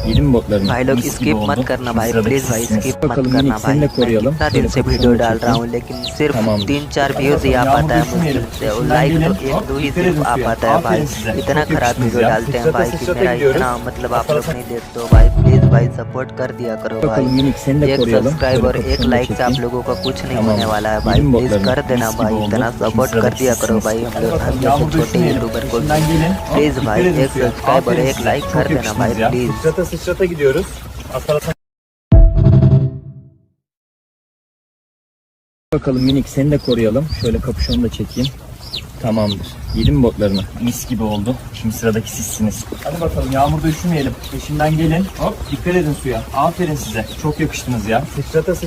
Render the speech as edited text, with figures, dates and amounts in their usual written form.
Yedim botlarını. भाई लोग Mis gibi skip oldu. मत करना Şimdi भाई, sıradaki प्लीज भाई sizsiniz. स्किप मत Bakalım करना minik भाई। seni de मैं koruyalım. कितना दिन Şöyle से वीडियो kapışmanı डाल रहा çekeyim. हूँ लेकिन सिर्फ Tamamdır. 3-4 व्यूज ही आ पाता है मुश्किल से, और लाइक तो एक दो ही सिर्फ आ पाता है भाई। इतना खराब वीडियो डालते हैं भाई कि मेरा इतना मतलब आप लोग नहीं देखते हो भाई। प्लीज भाई सपोर्ट कर दिया करो भाई। Bakalım minik seni de एक koruyalım. सब्सक्राइब और Şöyle एक kapışmanı लाइक से आप çekeyim. लोगों का कुछ नहीं Tamamdır. होने वाला है भाई। Yedim please botlarını. कर देना Mis gibi भाई, oldu. इतना Şimdi सपोर्ट कर sıradaki दिया करो sizsiniz. भाई हम लोग, हम Yağmur जैसे छोटे düşmeyelim. यूट्यूबर को। Peşinden gelin. Hop, प्लीज भाई dikkat edin एक suya. सब्सक्राइब और Aferin एक size. लाइक Çok कर देना भाई yakıştınız ya. Please. Sıçrata sıçrata gidiyoruz. Asfalta. Bakalım minik seni de koruyalım. Şöyle kapüşonu da çekeyim. Tamamdır. Yedim botlarını. Mis gibi oldu. Şimdi sıradaki sizsiniz. Hadi bakalım yağmurda üşümeyelim. Peşinden gelin. Hop dikkat edin suya. Aferin size. Çok yakıştınız ya. Sıçrata